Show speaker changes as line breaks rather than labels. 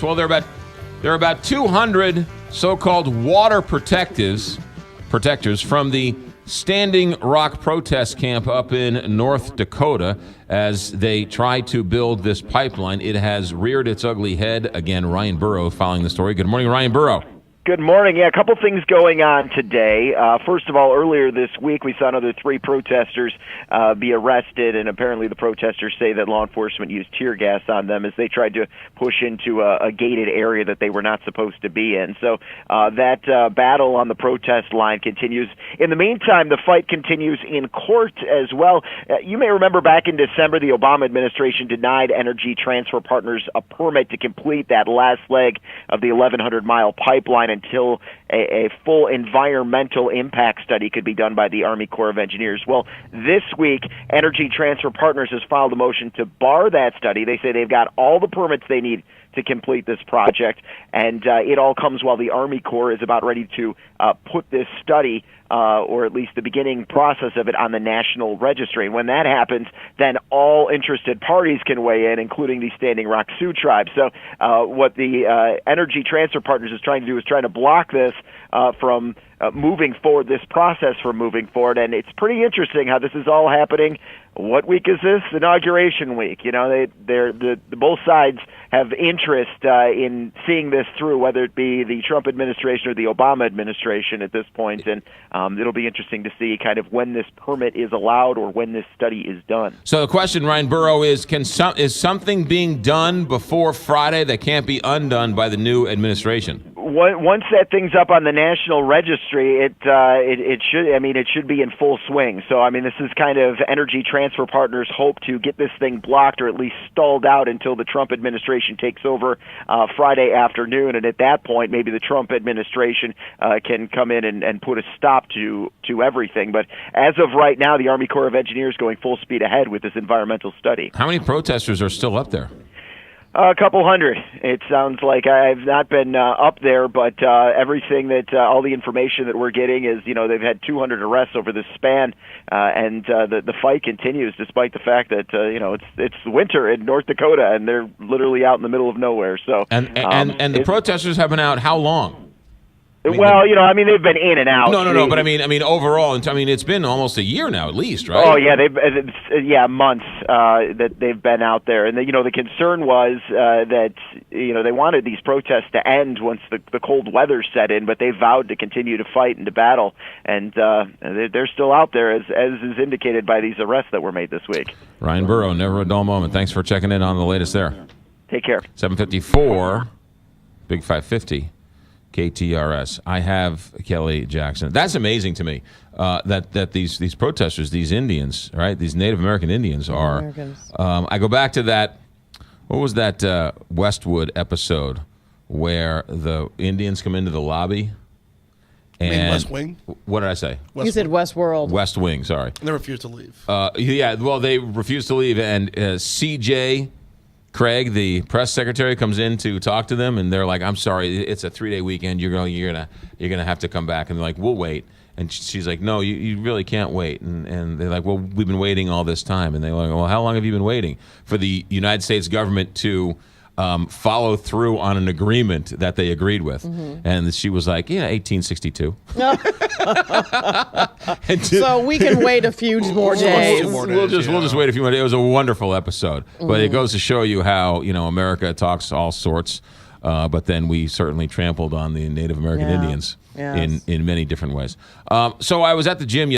Well, there are about 200 so-called water protectors from the Standing Rock protest camp up in North Dakota as they try to build this pipeline. It has reared its ugly head. Again, Ryan Burrow following the story. Good morning, Ryan Burrow.
Good morning. Yeah, a couple things going on today. First of all, earlier this week, we saw another 3 protesters be arrested, and apparently the protesters say that law enforcement used tear gas on them as they tried to push into a gated area that they were not supposed to be in. So that battle on the protest line continues. In the meantime, the fight continues in court as well. You may remember back in December, the Obama administration denied Energy Transfer Partners a permit to complete that last leg of the 1,100-mile pipeline until a full environmental impact study could be done by the Army Corps of Engineers. Well, this week, Energy Transfer Partners has filed a motion to bar that study. They say they've got all the permits they need to complete this project, and it all comes while the Army Corps is about ready to put this study, or at least the beginning process of it, on the National Registry. And when that happens, then all interested parties can weigh in, including the Standing Rock Sioux Tribe. So what the Energy Transfer Partners is trying to do is trying to block this from moving forward, this process from moving forward. And it's pretty interesting how this is all happening. What week is this? Inauguration week. You know, both sides have interest in seeing this through, whether it be the Trump administration or the Obama administration at this point. And it'll be interesting to see kind of when this permit is allowed or when this study is done.
So the question, Ryan Burrow, is is something being done before Friday that can't be undone by the new administration?
Once that thing's up on the National Registry, it should be in full swing. So I mean, this is kind of Energy Transfer Partners' hope to get this thing blocked or at least stalled out until the Trump administration takes over Friday afternoon, and at that point, maybe the Trump administration can come in and put a stop to everything. But as of right now, the Army Corps of Engineers going full speed ahead with this environmental study.
How many protesters are still up there?
A couple hundred. It sounds like. I've not been up there, but everything that all the information that we're getting is, you know, they've had 200 arrests over this span, and the fight continues despite the fact that it's winter in North Dakota and they're literally out in the middle of nowhere. So
and the protesters have been out how long?
Well, they've been in and out.
No, but I mean overall, it's been almost a year now at least, right?
Oh yeah, months that they've been out there, and the concern was that they wanted these protests to end once the cold weather set in, but they vowed to continue to fight and to battle, and they're still out there as is indicated by these arrests that were made this week.
Ryan Burrow, never a dull moment. Thanks for checking in on the latest there.
Take care.
754, Big 550. KTRS. I have Kelly Jackson. That's amazing to me that these protesters, these Indians, right? These Native American Indians are. I go back to that. What was that Westwood episode where the Indians come into the lobby? And
West Wing?
What did I say?
You said Westworld.
West Wing. Sorry.
And they refused to leave.
Yeah. Well, they refused to leave, and C.J. Craig, the press secretary, comes in to talk to them, and they're like, "I'm sorry, it's a 3-day weekend. You're gonna have to come back." And they're like, "We'll wait." And she's like, "No, you really can't wait." And they're like, "Well, we've been waiting all this time." And they're like, "Well, how long have you been waiting for the United States government to follow through on an agreement that they agreed with?" Mm-hmm. And she was like, "Yeah, 1862."
So we can wait a few more days.
We'll just wait a few more days. It was a wonderful episode, but it goes to show you how America talks all sorts, but then we certainly trampled on the Native American Indians in many different ways. So I was at the gym